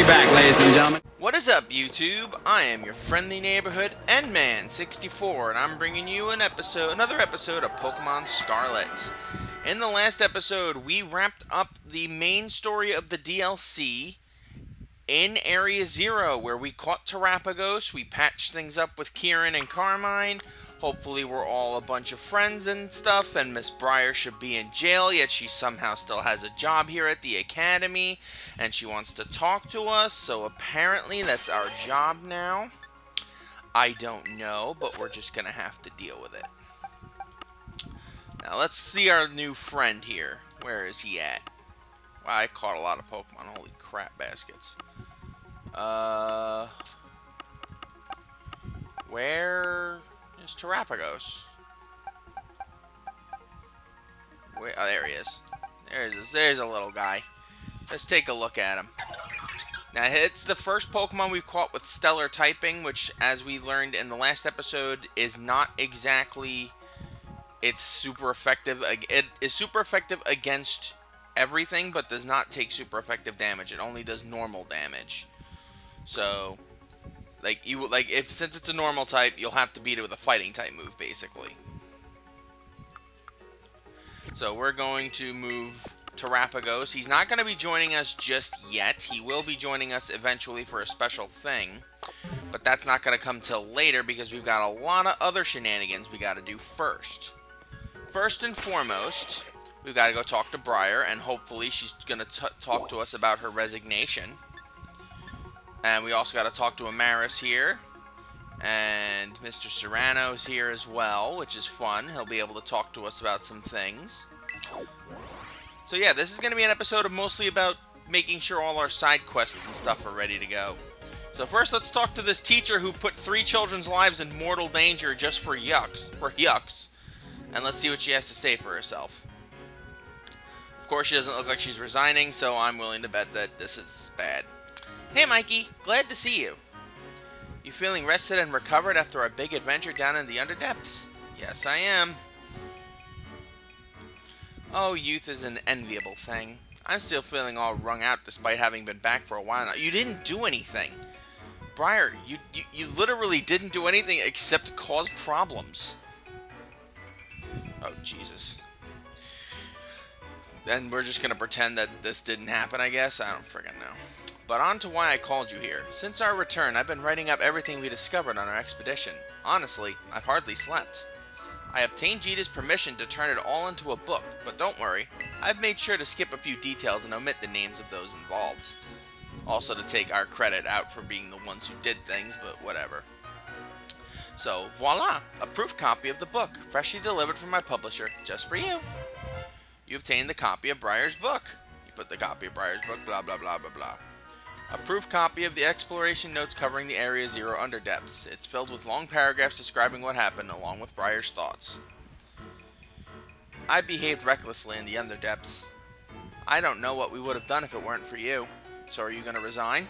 be back, ladies and gentlemen. What is up, YouTube? I am your friendly neighborhood Endman64, and I'm bringing you another episode of Pokemon Scarlet. In the last episode, we wrapped up the main story of the DLC in Area Zero, where we caught Terrapagos, we patched things up with Kieran and Carmine. Hopefully we're all a bunch of friends and stuff, and Miss Briar should be in jail, yet she somehow still has a job here at the academy, and she wants to talk to us, so apparently that's our job now. I don't know, but we're just gonna have to deal with it. Now let's see our new friend here. Where is he at? Wow, I caught a lot of Pokemon. Holy crap baskets. Where is Terrapagos? Where? Oh, there he is. There's a little guy. Let's take a look at him. Now, it's the first Pokemon we've caught with Stellar typing, which, as we learned in the last episode, is not exactly... It's super effective. It is super effective against everything, but does not take super effective damage. It only does normal damage. So... since it's a normal type, you'll have to beat it with a fighting type move, basically. So we're going to move Terrapagos. He's not going to be joining us just yet. He will be joining us eventually for a special thing. But that's not going to come till later because we've got a lot of other shenanigans we got to do first. First and foremost, we've got to go talk to Briar, and hopefully she's going to talk to us about her resignation. And we also got to talk to Amaris here. And Mr. Serrano's here as well, which is fun. He'll be able to talk to us about some things. So yeah, this is going to be an episode of mostly about making sure all our side quests and stuff are ready to go. So first, let's talk to this teacher who put 3 children's lives in mortal danger just for yucks. And let's see what she has to say for herself. Of course, she doesn't look like she's resigning, so I'm willing to bet that this is bad. Hey Mikey, glad to see you. You feeling rested and recovered after our big adventure down in the Underdepths? Yes, I am. Oh, youth is an enviable thing. I'm still feeling all wrung out despite having been back for a while now. You didn't do anything. Briar, you literally didn't do anything except cause problems. Oh, Jesus. Then we're just gonna pretend that this didn't happen, I guess? I don't friggin' know. But on to why I called you here. Since our return, I've been writing up everything we discovered on our expedition. Honestly, I've hardly slept. I obtained Jita's permission to turn it all into a book, but don't worry, I've made sure to skip a few details and omit the names of those involved. Also to take our credit out for being the ones who did things, but whatever. So, voila! A proof copy of the book, freshly delivered from my publisher, just for you. You obtained the copy of Briar's book. You put the copy of Briar's book, blah blah blah blah blah. A proof copy of the exploration notes covering the Area Zero Underdepths. It's filled with long paragraphs describing what happened, along with Briar's thoughts. I behaved recklessly in the Underdepths. I don't know what we would have done if it weren't for you. So are you going to resign?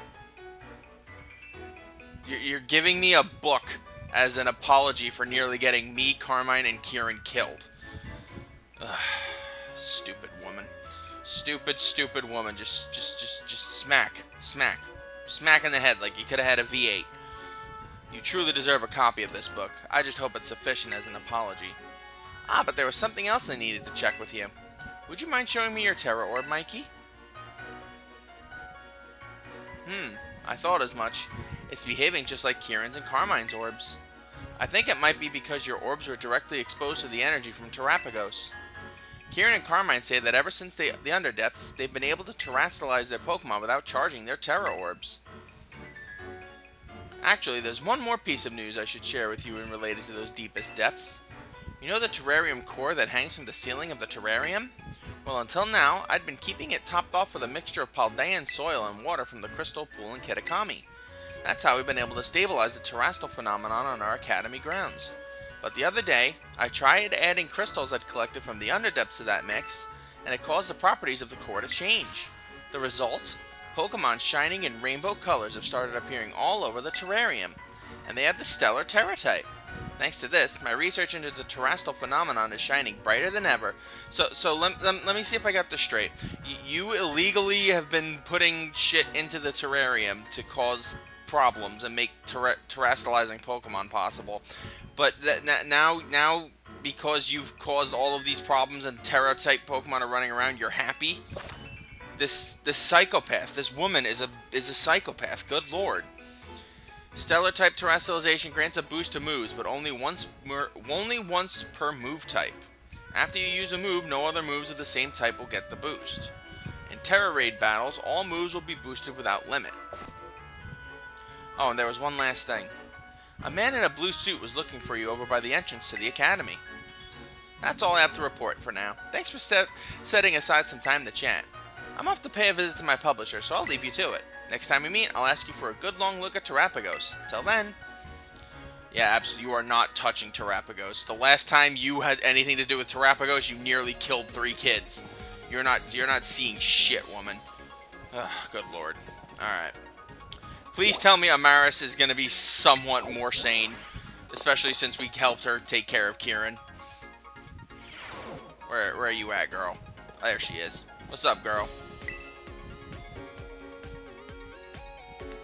You're giving me a book as an apology for nearly getting me, Carmine, and Kieran killed. Ugh, stupid woman. Stupid woman. Just smack in the head like you could have had a V8. You truly deserve a copy of this book. I just hope it's sufficient as an apology. Ah, but there was something else I needed to check with you. Would you mind showing me your Terra Orb, Mikey? I thought as much. It's behaving just like Kieran's and Carmine's orbs. I think it might be because your orbs were directly exposed to the energy from Terrapagos. Kieran and Carmine say that ever since the Underdepths, they've been able to terrestrialize their Pokemon without charging their Terra Orbs. Actually, there's one more piece of news I should share with you in related to those deepest depths. You know the terrarium core that hangs from the ceiling of the terrarium? Well, until now, I'd been keeping it topped off with a mixture of Paldean soil and water from the crystal pool in Kitakami. That's how we've been able to stabilize the terrestrial phenomenon on our academy grounds. But the other day, I tried adding crystals I'd collected from the Underdepths to that mix, and it caused the properties of the core to change. The result? Pokemon shining in rainbow colors have started appearing all over the terrarium, and they have the Stellar Terra type. Thanks to this, my research into the terrestrial phenomenon is shining brighter than ever. So let me see if I got this straight. You illegally have been putting shit into the terrarium to cause problems and make terrestrializing Pokemon possible. But now because you've caused all of these problems and Terra-type Pokemon are running around, you're happy? This psychopath, this woman is a psychopath. Good lord. Stellar-type terrestrialization grants a boost to moves, but only once per move type. After you use a move, no other moves of the same type will get the boost. In Terra Raid battles, all moves will be boosted without limit. Oh, and there was one last thing. A man in a blue suit was looking for you over by the entrance to the academy. That's all I have to report for now. Thanks for setting aside some time to chat. I'm off to pay a visit to my publisher, so I'll leave you to it. Next time we meet, I'll ask you for a good long look at Terrapagos. Till then... Yeah, absolutely, you are not touching Terrapagos. The last time you had anything to do with Terrapagos, you nearly killed 3 kids. You're not seeing shit, woman. Ugh, good lord. Alright. Please tell me Amaris is going to be somewhat more sane. Especially since we helped her take care of Kieran. Where are you at, girl? Oh, there she is. What's up, girl?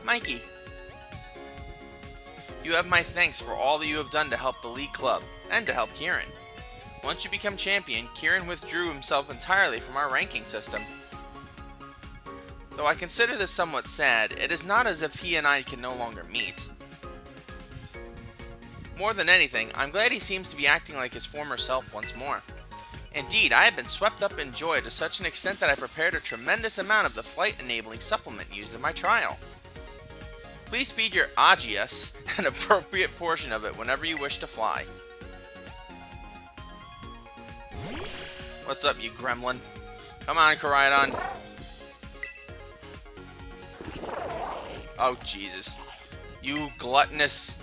Mikey. You have my thanks for all that you have done to help the League Club, and to help Kieran. Once you become champion, Kieran withdrew himself entirely from our ranking system. Though I consider this somewhat sad, it is not as if he and I can no longer meet. More than anything, I'm glad he seems to be acting like his former self once more. Indeed, I have been swept up in joy to such an extent that I prepared a tremendous amount of the flight-enabling supplement used in my trial. Please feed your Agius an appropriate portion of it whenever you wish to fly. What's up, you gremlin? Come on, Koraidon. Oh, Jesus. You gluttonous...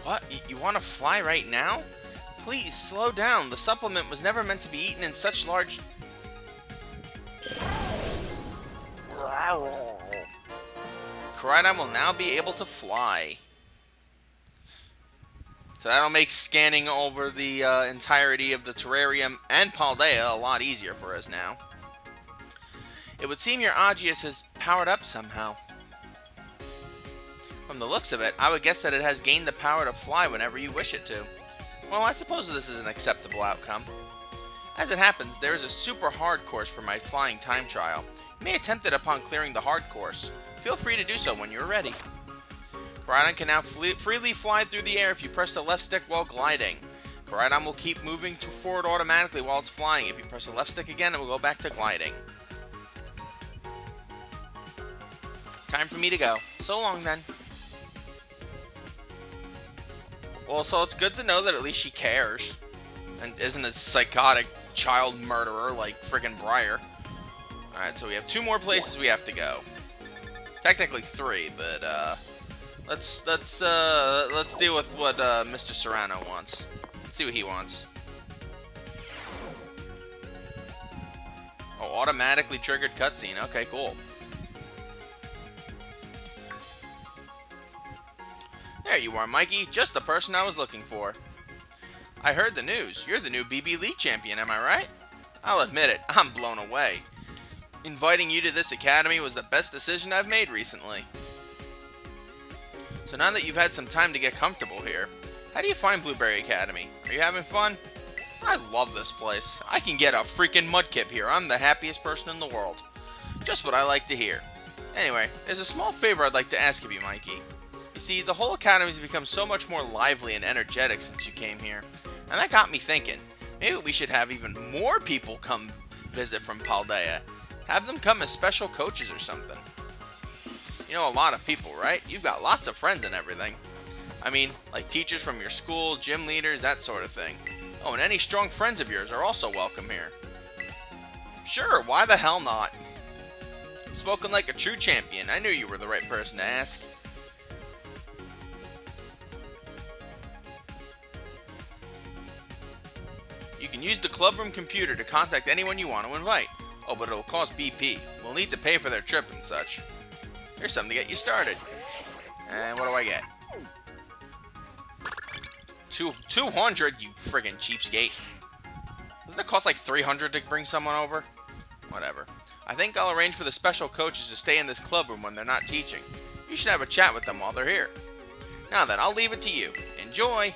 What? You want to fly right now? Please, slow down. The supplement was never meant to be eaten in such large... Koraidon will now be able to fly. So that'll make scanning over the entirety of the terrarium and Paldea a lot easier for us now. It would seem your Agius is powered up somehow. From the looks of it, I would guess that it has gained the power to fly whenever you wish it to. Well, I suppose this is an acceptable outcome. As it happens, there is a super hard course for my flying time trial. You may attempt it upon clearing the hard course. Feel free to do so when you're ready. Koraidon can now freely fly through the air if you press the left stick while gliding. Koraidon will keep moving forward automatically while it's flying. If you press the left stick again, it will go back to gliding. Time for me to go. So long then. Well, so it's good to know that at least she cares. And isn't a psychotic child murderer like friggin' Briar. Alright, so we have 2 more places we have to go. Technically 3, but let's deal with what Mr. Serrano wants. Let's see what he wants. Oh, automatically triggered cutscene. Okay, cool. There you are, Mikey. Just the person I was looking for. I heard the news. You're the new BB League champion, am I right? I'll admit it, I'm blown away. Inviting you to this academy was the best decision I've made recently. So now that you've had some time to get comfortable here, how do you find Blueberry Academy? Are you having fun? I love this place. I can get a freaking mudkip here. I'm the happiest person in the world. Just what I like to hear. Anyway, there's a small favor I'd like to ask of you, Mikey. You see, the whole academy's become so much more lively and energetic since you came here. And that got me thinking, maybe we should have even more people come visit from Paldea. Have them come as special coaches or something. You know a lot of people, right? You've got lots of friends and everything. I mean, like teachers from your school, gym leaders, that sort of thing. Oh, and any strong friends of yours are also welcome here. Sure, why the hell not? Spoken like a true champion. I knew you were the right person to ask. You can use the clubroom computer to contact anyone you want to invite. Oh, but it'll cost BP. We'll need to pay for their trip and such. Here's something to get you started. And what do I get? 200, you friggin' cheapskate. Doesn't it cost like 300 to bring someone over? Whatever. I think I'll arrange for the special coaches to stay in this club room when they're not teaching. You should have a chat with them while they're here. Now then, I'll leave it to you. Enjoy!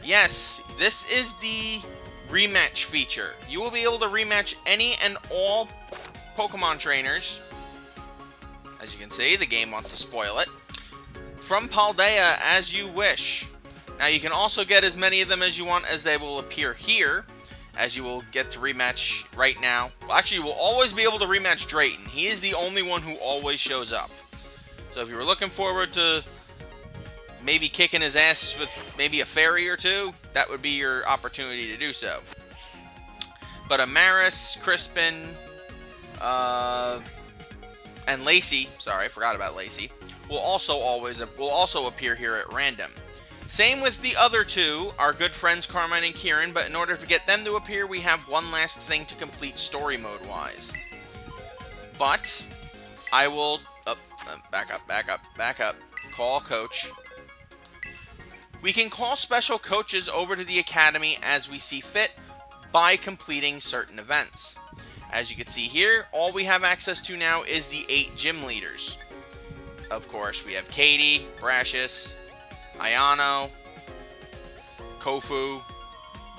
Yes, this is the rematch feature. You will be able to rematch any and all Pokemon trainers. As you can see, the game wants to spoil it. From Paldea as you wish. Now you can also get as many of them as you want, as they will appear here, as you will get to rematch right now. Well, actually, you will always be able to rematch Drayton. He is the only one who always shows up. So if you were looking forward to maybe kicking his ass with maybe a fairy or two, that would be your opportunity to do so. But Amaris, Crispin, and Lacey, sorry, I forgot about Lacey, will also appear here at random. Same with the other two, our good friends Carmine and Kieran, but in order to get them to appear, we have one last thing to complete story mode-wise. But I will... back up. Call coach. We can call special coaches over to the academy as we see fit by completing certain events. As you can see here, all we have access to now is the 8 gym leaders. Of course, we have Katie, Brashus, Ayano, Kofu,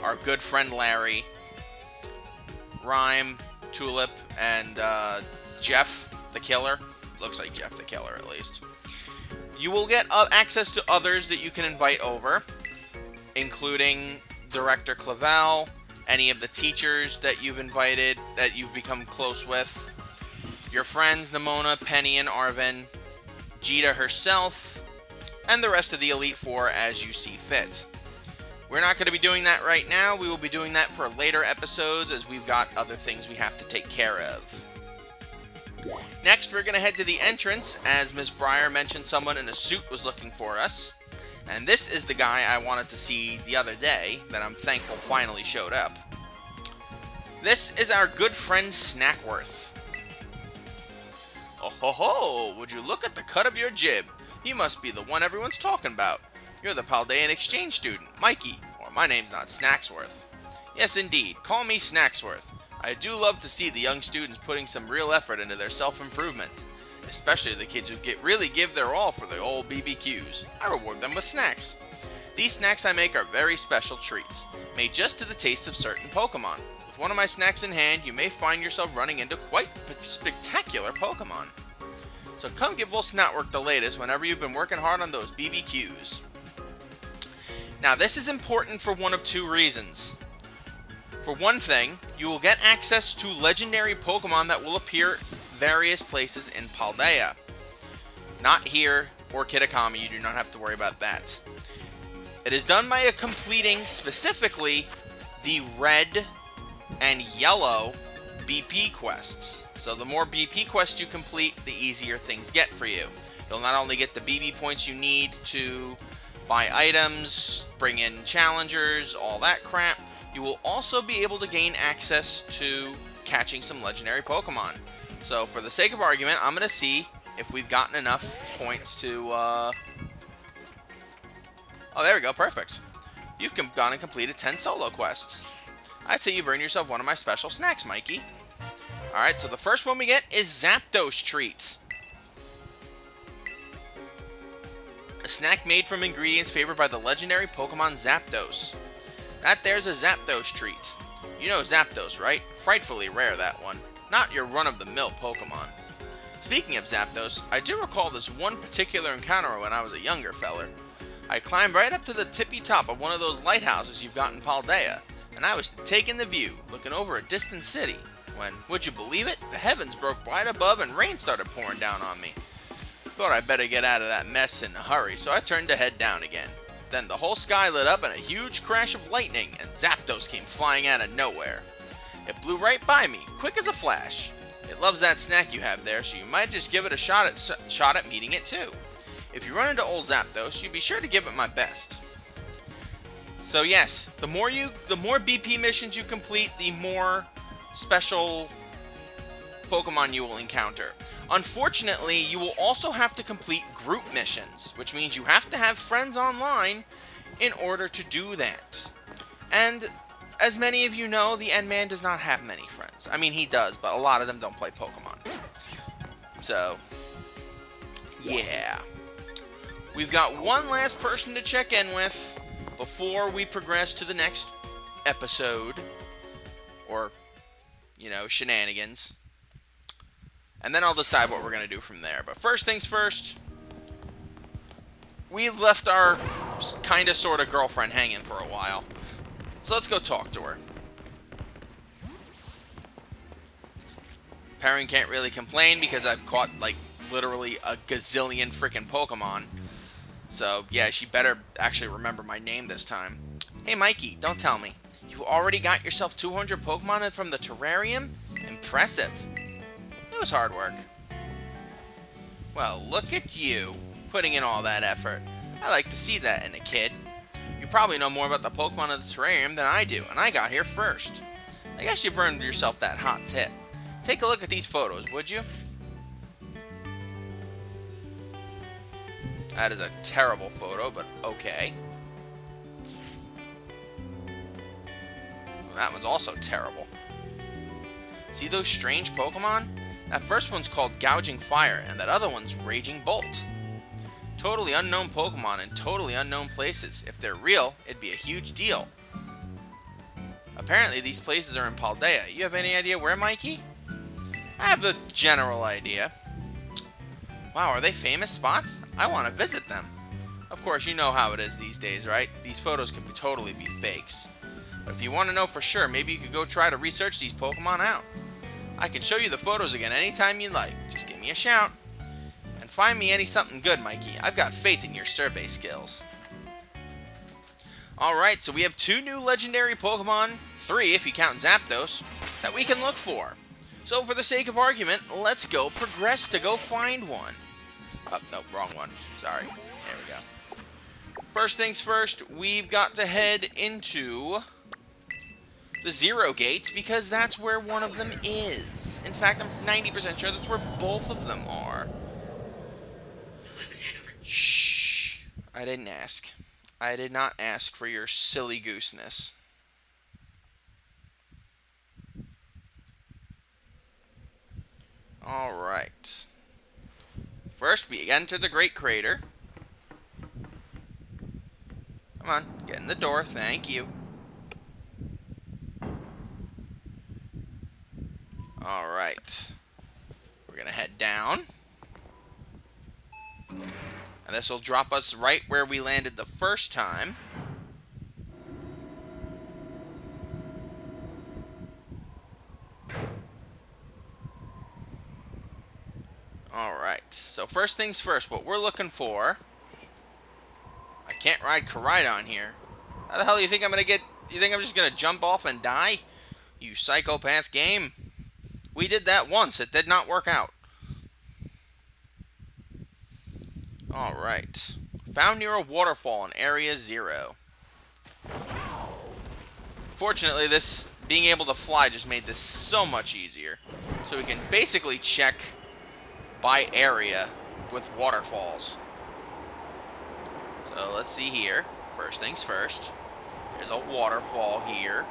our good friend Larry, Rhyme, Tulip, and Jeff the Killer. Looks like Jeff the Killer, at least. You will get access to others that you can invite over, including Director Clavel, any of the teachers that you've invited, that you've become close with, your friends Nimona, Penny, and Arvin, Jita herself, and the rest of the Elite Four as you see fit. We're not going to be doing that right now. We will be doing that for later episodes, as we've got other things we have to take care of. Next, we're going to head to the entrance, as Ms. Breyer mentioned someone in a suit was looking for us. And this is the guy I wanted to see the other day, that I'm thankful finally showed up. This is our good friend Snackworth. Oh ho ho, would you look at the cut of your jib? You must be the one everyone's talking about. You're the Paldean exchange student, Mikey, or my name's not Snacksworth. Yes indeed, call me Snacksworth. I do love to see the young students putting some real effort into their self-improvement. Especially the kids who really give their all for the old BBQs. I reward them with snacks. These snacks I make are very special treats, made just to the taste of certain Pokemon. With one of my snacks in hand, you may find yourself running into quite spectacular Pokemon. So come give old Snotwork the latest whenever you've been working hard on those BBQs. Now this is important for one of two reasons. For one thing, you will get access to legendary Pokemon that will appear various places in Paldea. Not here or Kitakami, you do not have to worry about that. It is done by completing specifically the red and yellow BP quests. So the more BP quests you complete, the easier things get for you. You'll not only get the BB points you need to buy items, bring in challengers, all that crap, you will also be able to gain access to catching some legendary Pokemon. So for the sake of argument, I'm going to see if we've gotten enough points to... Oh, there we go. Perfect. You've gone and completed 10 solo quests. I'd say you've earned yourself one of my special snacks, Mikey. Alright, so the first one we get is Zapdos Treats. A snack made from ingredients favored by the legendary Pokemon Zapdos. That there's a Zapdos treat. You know Zapdos, right? Frightfully rare, that one. Not your run-of-the-mill Pokemon. Speaking of Zapdos, I do recall this one particular encounter when I was a younger feller. I climbed right up to the tippy top of one of those lighthouses you've got in Paldea, and I was taking the view, looking over a distant city, when, would you believe it, the heavens broke wide above and rain started pouring down on me. Thought I'd better get out of that mess in a hurry, so I turned to head down again. Then the whole sky lit up in a huge crash of lightning, and Zapdos came flying out of nowhere. It blew right by me, quick as a flash. It loves that snack you have there, so you might just give it a shot at meeting it too. If you run into old Zapdos, you be sure to give it my best. So yes, the more BP missions you complete, the more special Pokemon you will encounter. Unfortunately, you will also have to complete group missions, which means you have to have friends online in order to do that. And as many of you know, the Endman does not have many friends. I mean, he does, but a lot of them don't play Pokemon. So, yeah. We've got one last person to check in with before we progress to the next episode. Or, you know, shenanigans. And then I'll decide what we're going to do from there. But first things first, we left our kind of sort of girlfriend hanging for a while. So let's go talk to her. Perrin can't really complain because I've caught, like, literally a gazillion freaking Pokemon. So, yeah, she better actually remember my name this time. Hey, Mikey, don't tell me. You already got yourself 200 Pokemon from the terrarium? Impressive. It was hard work. Well, look at you, putting in all that effort. I like to see that in a kid. You probably know more about the Pokemon of the terrarium than I do, and I got here first. I guess you've earned yourself that hot tip. Take a look at these photos, would you? That is a terrible photo, but okay. That one's also terrible. See those strange Pokemon? That first one's called Gouging Fire, and that other one's Raging Bolt. Totally unknown Pokemon in totally unknown places. If they're real, it'd be a huge deal. Apparently, these places are in Paldea. You have any idea where, Mikey? I have the general idea. Wow, are they famous spots? I want to visit them. Of course, you know how it is these days, right? These photos could totally be fakes. But if you want to know for sure, maybe you could go try to research these Pokemon out. I can show you the photos again anytime you like. Just give me a shout. And find me something good, Mikey. I've got faith in your survey skills. Alright, so we have 2 new legendary Pokemon, 3 if you count Zapdos, that we can look for. So for the sake of argument, let's go progress to go find one. Oh, no, wrong one. Sorry. There we go. First things first, we've got to head into the Zero Gate, because that's where one of them is. In fact, I'm 90% sure that's where both of them are. Shh. I didn't ask. I did not ask for your silly gooseness. Alright. First, we enter the Great Crater. Come on, get in the door. Thank you. Alright. We're going to head down. And this will drop us right where we landed the first time. Alright. So first things first, what we're looking for... I can't ride Koraidon here. How the hell do you think I'm going to get... You think I'm just going to jump off and die? You psychopath game. We did that once. It did not work out. Alright. Found near a waterfall in Area 0. Fortunately, this being able to fly just made this so much easier. So we can basically check by area with waterfalls. So let's see here. First things first. There's a waterfall here.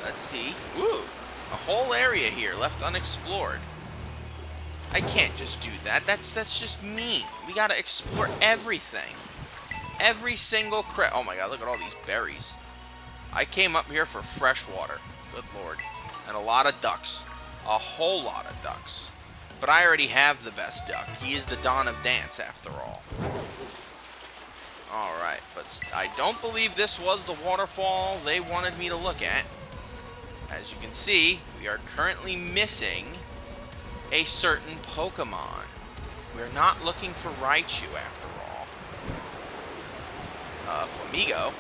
Let's see. Ooh, a whole area here left unexplored. I can't just do that. That's just mean. We gotta explore everything. Every single oh my god, look at all these berries. I came up here for fresh water. Good lord. And a lot of ducks. A whole lot of ducks. But I already have the best duck. He is the Dawn of Dance, after all. Alright, but I don't believe this was the waterfall they wanted me to look at. As you can see, we are currently missing a certain Pokemon. We're not looking for Raichu, after all. Flamigo.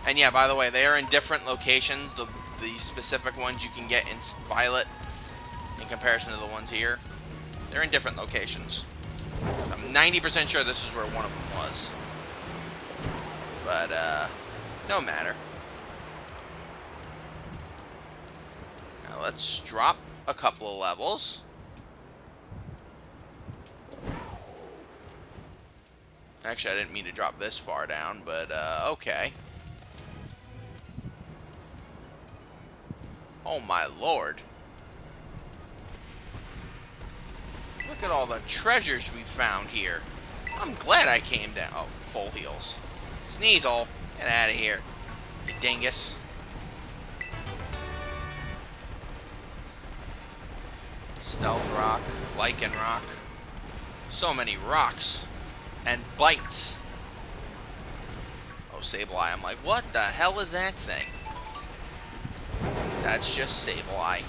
And yeah, by the way, they are in different locations. The specific ones you can get in Violet in comparison to the ones here. They're in different locations. I'm 90% sure this is where one of them was. But, no matter. Now let's drop a couple of levels. Actually, I didn't mean to drop this far down, but, okay. Oh my lord. Look at all the treasures we found here. I'm glad I came down. Oh, full heals. Sneasel, get out of here, you dingus. Stealth rock, lichen rock. So many rocks. And bites. Oh, Sableye. I'm like, what the hell is that thing? That's just Sableye.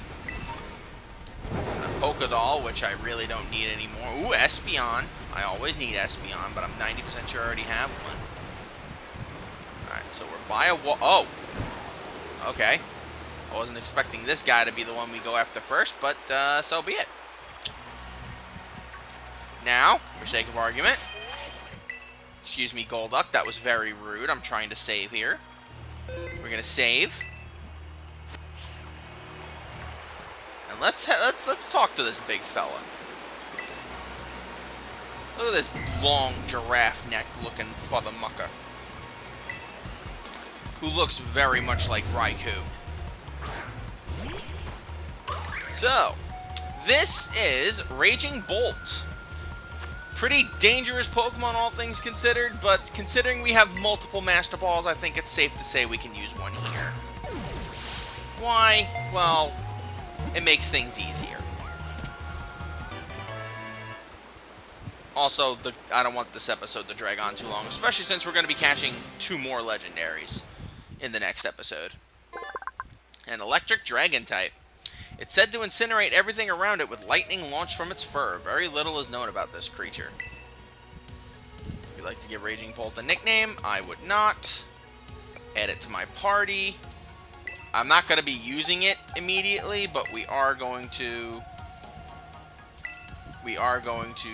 A Pokédoll, which I really don't need anymore. Ooh, Espeon. I always need Espeon, but I'm 90% sure I already have one. Alright, so we're by a wall. Oh! Okay. I wasn't expecting this guy to be the one we go after first, but so be it. Now, for sake of argument, excuse me, Golduck, that was very rude. I'm trying to save here. We're gonna save. And let's talk to this big fella. Look at this long giraffe neck looking fothermucker, who looks very much like Raikou. So, this is Raging Bolt. Pretty dangerous Pokemon, all things considered, but considering we have multiple Master Balls, I think it's safe to say we can use one here. Why? Well, it makes things easier. Also, I don't want this episode to drag on too long, especially since we're going to be catching 2 more legendaries in the next episode. An electric dragon type. It's said to incinerate everything around it with lightning launched from its fur. Very little is known about this creature. Would you like to give Raging Bolt a nickname? I would not. Add it to my party. I'm not going to be using it immediately, but we are going to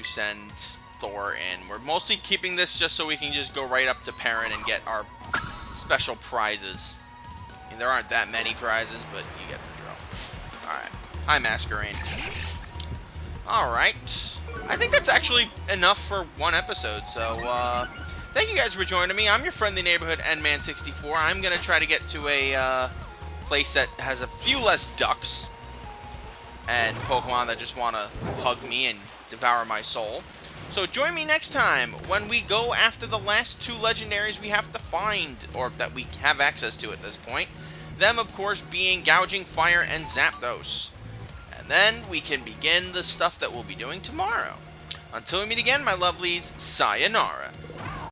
send Thor in. We're mostly keeping this just so we can just go right up to Perrin and get our special prizes. I mean, there aren't that many prizes, but you get the drill. Alright. Hi, Masquerain. Alright. I think that's actually enough for one episode, so, thank you guys for joining me. I'm your friendly neighborhood Endman64. I'm gonna try to get to a, place that has a few less ducks and Pokemon that just want to hug me and devour my soul. So join me next time when we go after the last 2 legendaries we have to find, or that we have access to at this point. Them, of course, being Gouging Fire and Zapdos. And then we can begin the stuff that we'll be doing tomorrow. Until we meet again, my lovelies, sayonara.